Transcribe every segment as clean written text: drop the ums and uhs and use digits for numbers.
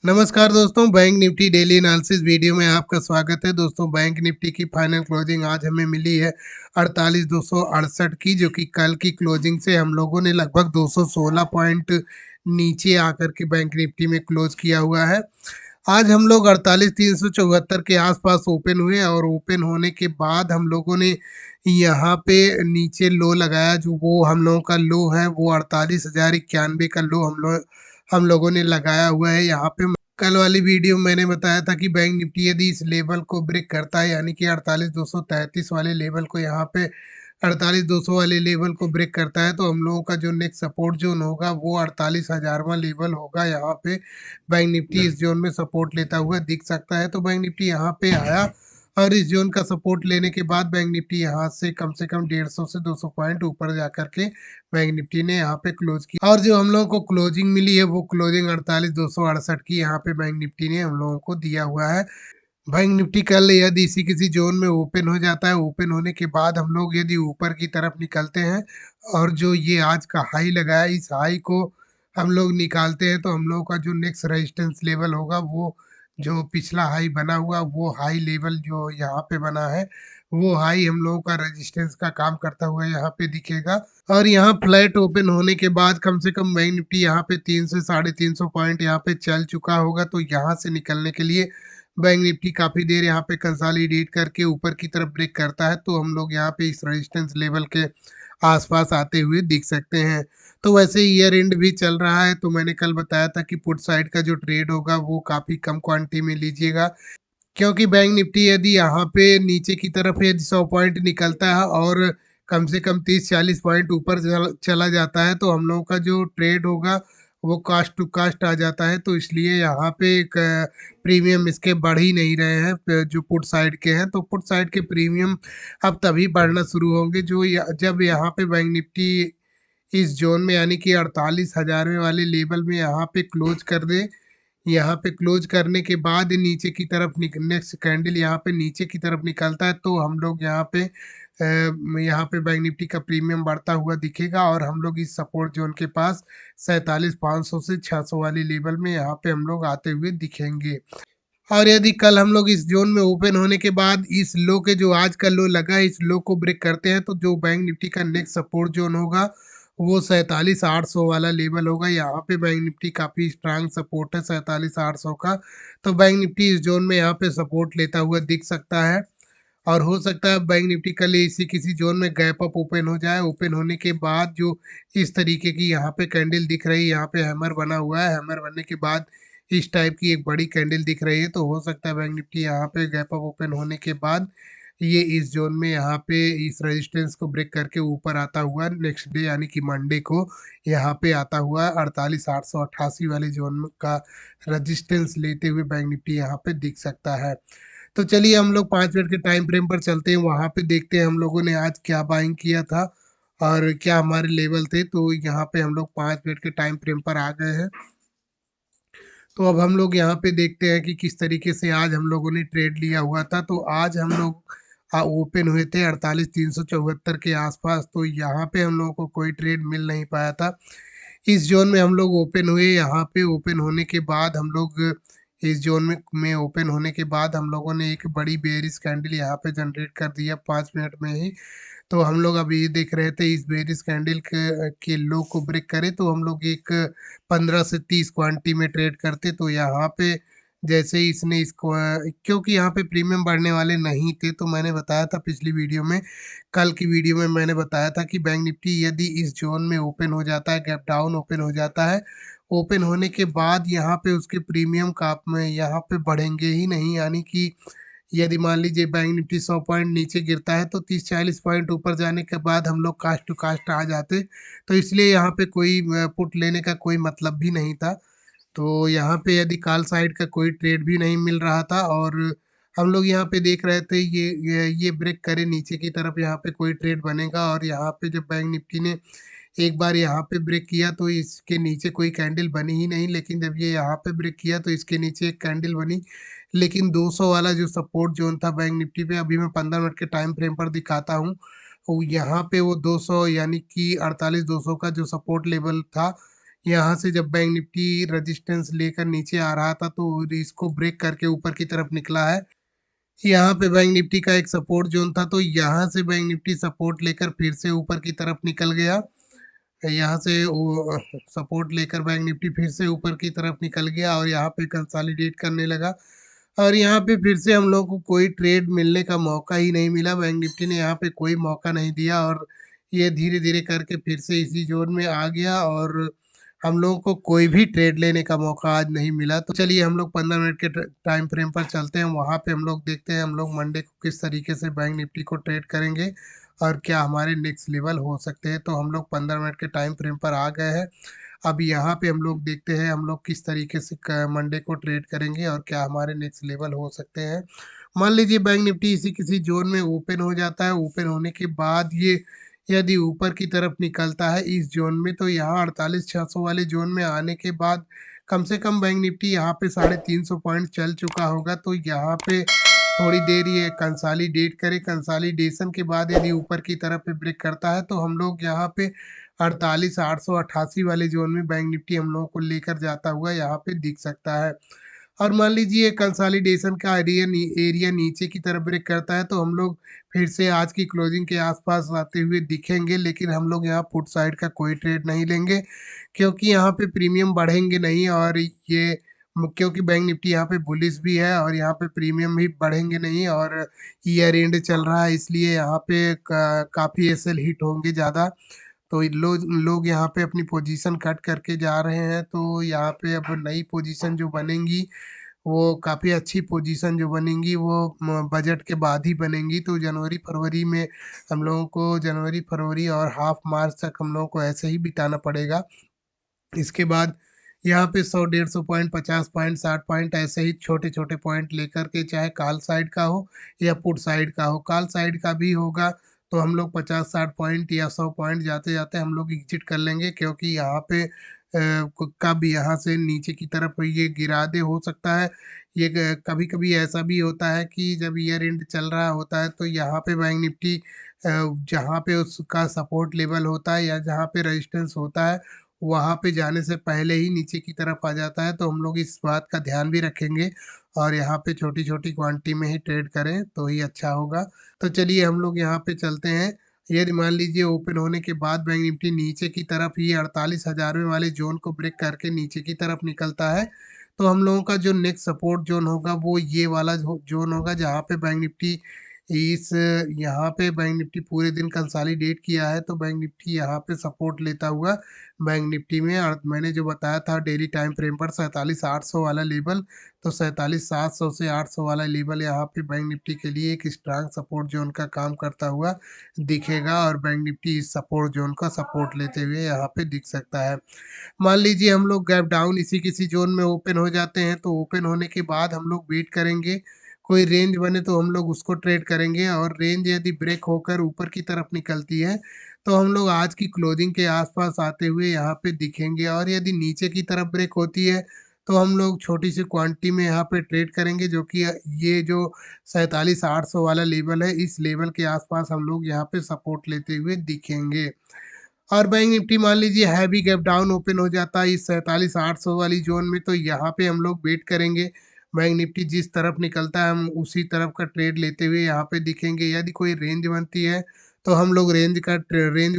नमस्कार दोस्तों, bank Nifty daily analysis video में आपका स्वागत है। दोस्तों, बैंक निफ्टी की फाइनल क्लोजिंग आज हमें मिली है 48,268 की, जो कि कल की क्लोजिंग से हम लोगों ने लगभग 216 पॉइंट नीचे आकर के बैंक निफ्टी में क्लोज किया हुआ है। आज हम लोग 48,374 के आसपास ओपन हुए और ओपन होने के बाद हम लोगों ने यहाँ पे नीचे लो लगाया, जो वो हम लोगों का लो है वो 48,091 का लो हम लोगों ने लगाया हुआ है यहाँ पे। कल वाली वीडियो में मैंने बताया था कि बैंक निफ्टी यदि इस लेवल को ब्रेक करता है, यानी कि 48,233 वाले लेवल को, यहाँ पे 48,200 वाले लेवल को ब्रेक करता है, तो हम लोगों का जो नेक्स्ट सपोर्ट जोन होगा वो 48,000वां लेवल होगा। यहाँ पे बैंक निफ्टी इस जोन में सपोर्ट लेता हुआ दिख सकता है। तो बैंक निफ्टी यहाँ पे आया और इस जोन का सपोर्ट लेने के बाद बैंक निफ्टी यहाँ से कम 150 से 200 पॉइंट ऊपर जा करके बैंक निफ्टी ने यहाँ पे क्लोज किया। और जो हम लोगों को क्लोजिंग मिली है वो क्लोजिंग 48,268 की यहाँ पे बैंक निफ्टी ने हम लोगों को दिया हुआ है। बैंक निफ्टी कल यदि इसी किसी जोन में ओपन हो जाता है, ओपन होने के बाद हम लोग यदि ऊपर की तरफ निकलते हैं और जो ये आज का हाई लगा है, इस हाई को हम लोग निकालते हैं, तो हम लोगों का जो नेक्स्ट रेजिस्टेंस लेवल होगा वो जो पिछला हाई बना हुआ वो हाई लेवल जो यहाँ पे बना है वो हाई हम लोगों का रेजिस्टेंस का काम करता हुआ यहाँ पे दिखेगा। और यहाँ फ्लैट ओपन होने के बाद कम से कम बैंक निफ्टी यहाँ पे 300 से 350 पॉइंट यहाँ पे चल चुका होगा। तो यहाँ से निकलने के लिए बैंक निफ्टी काफ़ी देर यहाँ पे कंसोलिडेट करके ऊपर की तरफ ब्रेक करता है, तो हम लोग यहाँ पे इस रेजिस्टेंस लेवल के आसपास आते हुए दिख सकते हैं। तो वैसे ईयर एंड भी चल रहा है, तो मैंने कल बताया था कि पुट साइड का जो ट्रेड होगा वो काफ़ी कम क्वांटिटी में लीजिएगा, क्योंकि बैंक निफ्टी यदि यहाँ पे नीचे की तरफ यदि 100 पॉइंट निकलता है और कम से कम 30-40 पॉइंट ऊपर चला जाता है, तो हम लोगों का जो ट्रेड होगा वो कास्ट टू कास्ट आ जाता है। तो इसलिए यहाँ पे एक प्रीमियम इसके बढ़ ही नहीं रहे हैं जो पुट साइड के हैं। तो पुट साइड के प्रीमियम अब तभी बढ़ना शुरू होंगे जब यहाँ पे बैंक निफ्टी इस जोन में, यानी कि 48,000 वाले लेवल में यहाँ पे क्लोज कर दे। यहाँ पे क्लोज करने के बाद नीचे की तरफ नेक्स्ट कैंडल यहाँ पे नीचे की तरफ निकलता है, तो हम लोग यहाँ पे बैंक निफ्टी का प्रीमियम बढ़ता हुआ दिखेगा और हम लोग इस सपोर्ट जोन के पास 47,500 से 600 वाले लेवल में यहाँ पे हम लोग आते हुए दिखेंगे। और यदि कल हम लोग इस जोन में ओपन होने के बाद इस लो के जो आज का लो लगा है, इस लो को ब्रेक करते हैं, तो जो बैंक निफ्टी का नेक्स्ट सपोर्ट जोन होगा वो 47,800 वाला लेवल होगा। यहाँ पे बैंक निफ्टी काफ़ी स्ट्रांग सपोर्ट है 47,800 का। तो बैंक निफ्टी इस जोन में यहाँ पे सपोर्ट लेता हुआ दिख सकता है और हो सकता है बैंक निफ्टी कल इसी किसी जोन में गैप अप ओपन हो जाए। ओपन होने के बाद जो इस तरीके की यहाँ पे कैंडल दिख रही है, यहाँ पे हैमर बना हुआ है, हैमर बनने के बाद इस टाइप की एक बड़ी कैंडल दिख रही है, तो हो सकता है बैंक निफ्टी यहाँ पे गैप अप ओपन होने के बाद ये इस जोन में यहाँ पे इस रेजिस्टेंस को ब्रेक करके ऊपर आता हुआ नेक्स्ट डे यानी कि मंडे को यहाँ पे आता हुआ 48,888 वाले जोन का रेजिस्टेंस लेते हुए बैंक निफ्टी यहाँ पे दिख सकता है। तो चलिए हम लोग 5 मिनट के टाइम फ्रेम पर चलते हैं, वहाँ पे देखते हैं हम लोगों ने आज क्या बाइंग किया था और क्या हमारे लेवल थे। तो यहाँ पे हम लोग 5 मिनट के टाइम फ्रेम पर आ गए हैं। तो अब हम लोग यहाँ पे देखते हैं कि किस तरीके से आज हम लोगों ने ट्रेड लिया हुआ था। तो आज हम लोग ओपन हुए थे 48,374 के आसपास, तो यहाँ पे हम लोगों को कोई ट्रेड मिल नहीं पाया था। इस जोन में हम लोग ओपन हुए, यहाँ पे ओपन होने के बाद हम लोग इस जोन में ओपन होने के बाद हम लोगों ने एक बड़ी बेयरिश कैंडल यहाँ पे जनरेट कर दिया 5 मिनट में ही। तो हम लोग अभी ये देख रहे थे इस बेयरिश कैंडल के लो को ब्रेक करे तो हम लोग एक 15 से 30 क्वांटिटी में ट्रेड करते। तो यहाँ पे जैसे ही इसने इसको क्योंकि यहाँ पे प्रीमियम बढ़ने वाले नहीं थे, तो मैंने बताया था पिछली वीडियो में, कल की वीडियो में मैंने बताया था कि बैंक निफ्टी यदि इस जोन में ओपन हो जाता है, गैप डाउन ओपन हो जाता है, ओपन होने के बाद यहाँ पे उसके प्रीमियम का में यहाँ पे बढ़ेंगे ही नहीं। यानी कि यदि मान लीजिए बैंक निफ्टी 100 पॉइंट नीचे गिरता है तो 30-40 पॉइंट ऊपर जाने के बाद हम लोग कास्ट टू कास्ट आ जाते। तो इसलिए यहाँ पे कोई पुट लेने का कोई मतलब भी नहीं था। तो यहाँ पे यदि कॉल साइड का कोई ट्रेड भी नहीं मिल रहा था और हम लोग यहाँ पे देख रहे थे ये ब्रेक करे नीचे की तरफ, यहाँ पे कोई ट्रेड बनेगा। और यहाँ पे जब बैंक निफ्टी ने एक बार यहाँ पे ब्रेक किया तो इसके नीचे कोई कैंडल बनी ही नहीं, लेकिन जब ये यहाँ पे ब्रेक किया तो इसके नीचे एक कैंडल बनी। लेकिन 200 वाला जो सपोर्ट जोन था बैंक निफ्टी पे, अभी मैं 15 मिनट के टाइम फ्रेम पर दिखाता हूँ, वो यहाँ पे वो 200 यानी कि 48,200 का जो सपोर्ट लेवल था, यहाँ से जब बैंक निफ्टी रेजिस्टेंस लेकर नीचे आ रहा था तो इसको ब्रेक करके ऊपर की तरफ निकला है। यहाँ पे बैंक निफ्टी का एक सपोर्ट जोन था, तो यहाँ से बैंक निफ्टी सपोर्ट लेकर फिर से ऊपर की तरफ निकल गया। यहाँ से वो सपोर्ट लेकर बैंक निफ्टी फिर से ऊपर की तरफ निकल गया और यहाँ पे कंसोलिडेट करने लगा और यहाँ पे फिर से हम लोग को कोई ट्रेड मिलने का मौका ही नहीं मिला। बैंक निफ्टी ने यहाँ पे कोई मौका नहीं दिया और ये धीरे-धीरे करके फिर से इसी ज़ोन में आ गया और हम लोगों को कोई भी ट्रेड लेने का मौका आज नहीं मिला। तो चलिए हम लोग 15 मिनट के टाइम फ्रेम पर चलते हैं, वहाँ पे हम लोग देखते हैं हम लोग मंडे को किस तरीके से बैंक निफ्टी को ट्रेड करेंगे और क्या हमारे नेक्स्ट लेवल हो सकते हैं। तो हम लोग 15 मिनट के टाइम फ्रेम पर आ गए हैं। अब यहाँ पे हम लोग देखते हैं हम लोग किस तरीके से मंडे को ट्रेड करेंगे और क्या हमारे नेक्स्ट लेवल हो सकते हैं। मान लीजिए बैंक निफ्टी इसी किसी जोन में ओपन हो जाता है, ओपन होने के बाद ये यदि ऊपर की तरफ निकलता है इस जोन में, तो यहाँ 48,600 वाले जोन में आने के बाद कम से कम बैंक निफ्टी यहाँ पे 350 पॉइंट चल चुका होगा। तो यहाँ पे थोड़ी देर ये कंसोलिडेट करे, कंसोलिडेशन के बाद यदि ऊपर की तरफ पे ब्रेक करता है तो हम लोग यहाँ पे 48,888 वाले जोन में बैंक निफ्टी हम लोगों को लेकर जाता हुआ यहाँ पे दिख सकता है। और मान लीजिए कंसोलिडेशन का एरिया नीचे की तरफ ब्रेक करता है तो हम लोग फिर से आज की क्लोजिंग के आसपास आते हुए दिखेंगे, लेकिन हम लोग यहाँ पुट साइड का कोई ट्रेड नहीं लेंगे क्योंकि यहाँ पे प्रीमियम बढ़ेंगे नहीं और ये क्योंकि बैंक निफ्टी यहाँ पे बुलिश भी है और यहाँ पे प्रीमियम भी बढ़ेंगे नहीं और ईयर एंड चल रहा है, इसलिए यहाँ पे काफ़ी एसएल हिट होंगे ज़्यादा। तो लोग लोग यहाँ पे अपनी पोजीशन कट करके जा रहे हैं, तो यहाँ पे अब नई पोजीशन जो बनेंगी वो काफ़ी अच्छी पोजीशन जो बनेंगी वो बजट के बाद ही बनेंगी। तो जनवरी फरवरी में हम लोगों को जनवरी फरवरी और हाफ मार्च तक हम लोगों को ऐसे ही बिताना पड़ेगा। इसके बाद यहाँ पे 100 150 पॉइंट 50 पॉइंट 60 पॉइंट ऐसे ही छोटे छोटे पॉइंट लेकर के, चाहे कॉल साइड का हो या पुट साइड का हो, कॉल साइड का भी होगा तो हम लोग 50-60 पॉइंट या 100 पॉइंट जाते जाते हम लोग एग्जिट कर लेंगे क्योंकि यहाँ पे कब यहाँ से नीचे की तरफ ये गिरा दे हो सकता है। ये कभी कभी ऐसा भी होता है कि जब ईयर एंड चल रहा होता है तो यहाँ पे बैंक निफ्टी जहाँ पे उसका सपोर्ट लेवल होता है या जहाँ पे रेजिस्टेंस होता है वहाँ पे जाने से पहले ही नीचे की तरफ आ जाता है। तो हम लोग इस बात का ध्यान भी रखेंगे और यहाँ पे छोटी-छोटी क्वांटिटी में ही ट्रेड करें तो ही अच्छा होगा। तो चलिए हम लोग यहाँ पे चलते हैं। यदि मान लीजिए ओपन होने के बाद बैंक निफ्टी नीचे की तरफ ही 48,000 वाले ज़ोन को ब्रेक करके नीचे की तरफ निकलता है, तो हम लोगों का जो नेक्स्ट सपोर्ट ज़ोन होगा वो ये वाला ज़ोन होगा जहाँ पे बैंक निफ्टी इस यहाँ पे बैंक निफ्टी पूरे दिन कंसोलिडेट किया है, तो बैंक निफ्टी यहाँ पे सपोर्ट लेता हुआ बैंक निफ्टी में और मैंने जो बताया था डेली टाइम फ्रेम पर 47,800 वाला लेवल, तो 47,700 से 800 वाला लेवल यहाँ पे बैंक निफ्टी के लिए एक स्ट्रांग सपोर्ट जोन का काम करता हुआ दिखेगा और बैंक निफ्टी इस सपोर्ट जोन का सपोर्ट लेते हुए यहाँ पे दिख सकता है। मान लीजिए हम लोग गैप डाउन इसी किसी जोन में ओपन हो जाते हैं, तो ओपन होने के बाद हम लोग वेट करेंगे, कोई रेंज बने तो हम लोग उसको ट्रेड करेंगे और रेंज यदि ब्रेक होकर ऊपर की तरफ निकलती है, तो हम लोग आज की क्लोजिंग के आस-पास आते हुए यहाँ पे दिखेंगे और यदि नीचे की तरफ ब्रेक होती है, तो हम लोग छोटी-सी क्वांटिटी में यहाँ पे ट्रेड करेंगे जो कि ये जो 47,800 वाला लेवल है, इस लेवल के आस-पास हम लोग यहाँ पे सपोर्ट लेते हुए दिखेंगे। और बैंक निफ्टी मान लीजिए हैवी गैप डाउन ओपन हो जाता है इस 47,800 वाली जोन में, तो यहाँ पे हम लोग वेट करेंगे। बैंक निफ्टी जिस तरफ निकलता है हम उसी तरफ का ट्रेड लेते हुए यहाँ पे दिखेंगे। यदि कोई रेंज बनती है तो हम लोग रेंज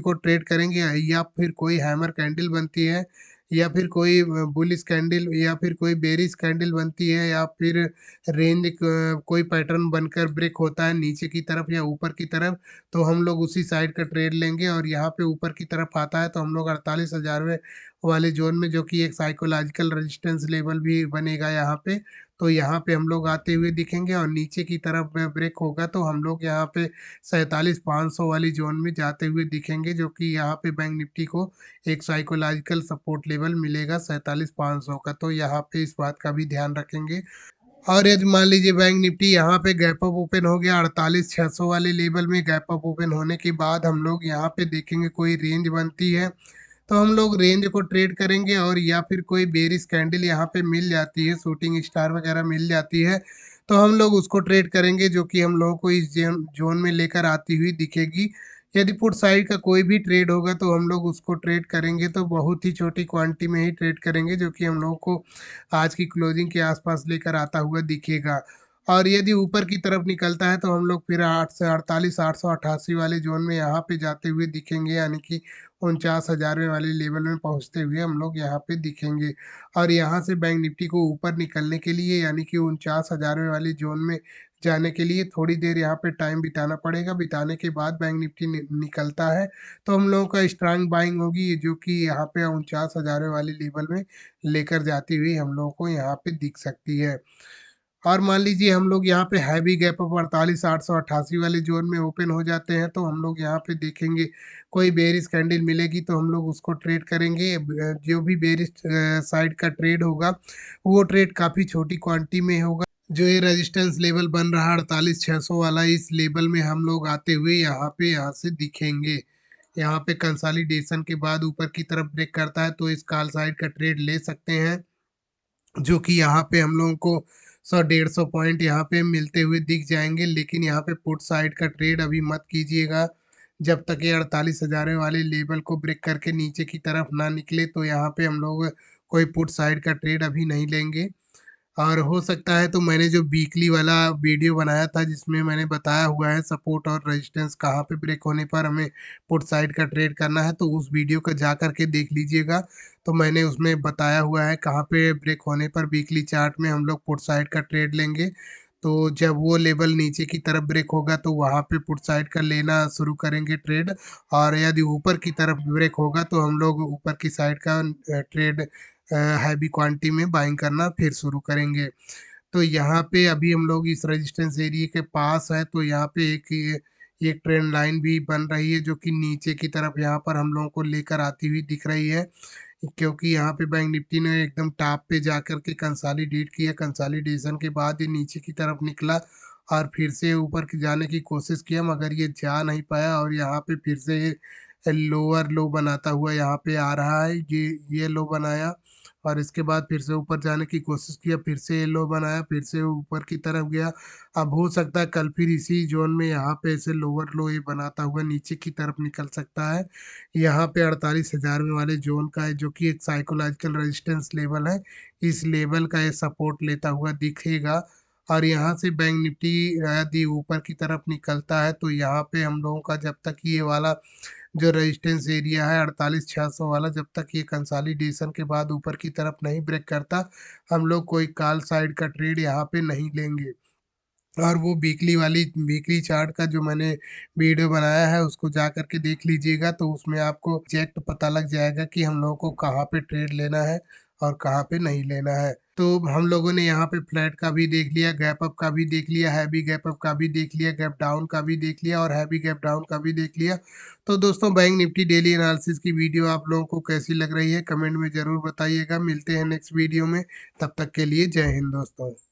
को ट्रेड करेंगे या फिर कोई हैमर कैंडल बनती है या फिर कोई बुलिश कैंडल या फिर कोई बेरिश कैंडल बनती है या फिर रेंज कोई पैटर्न बनकर ब्रेक होता है नीचे की तरफ या ऊपर की तरफ, तो हम लोग उसी साइड का ट्रेड लेंगे और यहाँ पे ऊपर की तरफ आता है तो हम लोग 48,000 वाले जोन में जो कि एक साइकोलॉजिकल रेजिस्टेंस लेवल भी बनेगा यहाँ पे, तो यहाँ पे हम लोग आते हुए दिखेंगे और नीचे की तरफ ब्रेक होगा तो हम लोग यहाँ पे 47,500 वाली जोन में जाते हुए दिखेंगे जो कि यहाँ पे बैंक निफ्टी को एक साइकोलॉजिकल सपोर्ट लेवल मिलेगा 47,500 का, तो यहाँ पे इस बात का भी ध्यान रखेंगे। और यदि मान लीजिए बैंक निफ्टी यहाँ पे गैप अप ओपन हो गया 48,600 वाले लेवल में, गैप अप ओपन होने के बाद हम लोग यहाँ पे देखेंगे कोई रेंज बनती है तो हम लोग रेंज को ट्रेड करेंगे और या फिर कोई बेरिश कैंडल यहाँ पे मिल जाती है, शूटिंग स्टार वगैरह मिल जाती है, तो हम लोग उसको ट्रेड करेंगे जो कि हम लोगों को इस जोन में लेकर आती हुई दिखेगी। यदि पुट साइड का कोई भी ट्रेड होगा तो हम लोग उसको ट्रेड करेंगे तो बहुत ही छोटी क्वांटिटी में ही ट्रेड करेंगे, जो कि हम लोगों को आज की क्लोजिंग के आसपास लेकर आता हुआ दिखेगा। और यदि ऊपर की तरफ निकलता है तो हम लोग फिर 8 से 48 888 वाले जोन में यहाँ पे जाते हुए दिखेंगे, यानी कि 49,000 वाले लेवल में पहुँचते हुए हम लोग यहाँ पे दिखेंगे। और यहाँ से बैंक निफ्टी को ऊपर निकलने के लिए, यानी कि 49,000 वाले जोन में जाने के लिए थोड़ी देर यहाँ पे टाइम बिताना पड़ेगा। बिताने के बाद बैंक निफ्टी निकलता है तो हम लोगों का स्ट्रांग बाइंग होगी, जो कि यहाँ पे 49,000 वाले लेवल में लेकर जाती हुई हम लोगों को यहाँ पे दिख सकती है। और मान लीजिए हम लोग यहाँ पे हैवी गैप अप 48,888 वाले जोन में ओपन हो जाते हैं तो हम लोग यहाँ पे देखेंगे कोई बेरिश कैंडल मिलेगी तो हम लोग उसको ट्रेड करेंगे। जो भी बेरिश साइड का ट्रेड होगा वो ट्रेड काफ़ी छोटी क्वांटिटी में होगा। जो ये रेजिस्टेंस लेवल बन रहा है 48,600 वाला, इस लेवल में हम लोग आते हुए यहाँ से दिखेंगे। यहाँ पे कंसोलिडेशन के बाद ऊपर की तरफ ब्रेक करता है तो इस कॉल साइड का ट्रेड ले सकते हैं, जो कि यहाँ पे हम लोगों को 100-150 पॉइंट यहाँ पे मिलते हुए दिख जाएँगे। लेकिन यहाँ पे पुट साइड का ट्रेड अभी मत कीजिएगा, जब तक ये 48,000 वाले लेवल को ब्रेक करके नीचे की तरफ ना निकले, तो यहाँ पे हम लोग कोई पुट साइड का ट्रेड अभी नहीं लेंगे। और हो सकता है तो मैंने जो वीकली वाला वीडियो बनाया था जिसमें मैंने बताया हुआ है सपोर्ट और रेजिस्टेंस कहाँ पे ब्रेक होने पर हमें पुट साइड का ट्रेड करना है, तो उस वीडियो को जा कर के देख लीजिएगा। तो मैंने उसमें बताया हुआ है कहाँ पे ब्रेक होने पर वीकली चार्ट में हम लोग पुट साइड का ट्रेड लेंगे। तो जब वो लेवल नीचे की तरफ ब्रेक होगा तो वहाँ पे पुट साइड का लेना शुरू करेंगे ट्रेड। और यदि ऊपर की तरफ ब्रेक होगा तो हम लोग ऊपर की साइड का ट्रेड हैवी क्वांटिटी में बाइंग करना फिर शुरू करेंगे। तो यहाँ पे अभी हम लोग इस रेजिस्टेंस एरिया के पास है, तो यहाँ पे एक ट्रेंड लाइन भी बन रही है जो कि नीचे की तरफ यहाँ पर हम लोगों को लेकर आती हुई दिख रही है। क्योंकि यहाँ पे बैंक निफ्टी ने एकदम टॉप पे जाकर के कंसोलिडेट किया, कंसोलिडेशन के बाद ये नीचे की तरफ निकला और फिर से ऊपर की जाने की कोशिश किया, मगर ये जा नहीं पाया और यहाँ पे फिर से लोअर लो बनाता हुआ यहाँ पे आ रहा है। ये लो बनाया और इसके बाद फिर से ऊपर जाने की कोशिश किया, फिर से ये लो बनाया, फिर से ऊपर की तरफ गया। अब हो सकता है कल फिर इसी ज़ोन में यहाँ पे ऐसे लोअर लो ये बनाता हुआ नीचे की तरफ निकल सकता है। यहाँ पे 48,000 वाले ज़ोन का है, जो कि एक साइकोलॉजिकल रेजिस्टेंस लेवल है। इस लेवल का ये सपोर्ट लेता हुआ दिखेगा और यहाँ से बैंक निफ्टी यदि ऊपर की तरफ निकलता है तो यहाँ पे हम लोगों का जब तक ये वाला जो रेजिस्टेंस एरिया है 48,600 वाला, जब तक ये कंसोलिडेशन के बाद ऊपर की तरफ नहीं ब्रेक करता, हम लोग कोई कॉल साइड का ट्रेड यहाँ पे नहीं लेंगे। और वो वीकली चार्ट का जो मैंने वीडियो बनाया है उसको जा कर के देख लीजिएगा, तो उसमें आपको एग्जैक्ट पता लग जाएगा कि हम लोगों को कहाँ पे ट्रेड लेना है और कहाँ पे नहीं लेना है। तो हम लोगों ने यहाँ पे फ्लैट का भी देख लिया, गैप अप का भी देख लिया, हैवी गैप अप का भी देख लिया, गैप डाउन का भी देख लिया और हैवी गैप डाउन का भी देख लिया। तो दोस्तों बैंक निफ्टी डेली एनालिसिस की वीडियो आप लोगों को कैसी लग रही है कमेंट में ज़रूर बताइएगा। मिलते हैं नेक्स्ट वीडियो में, तब तक के लिए जय हिंद दोस्तों।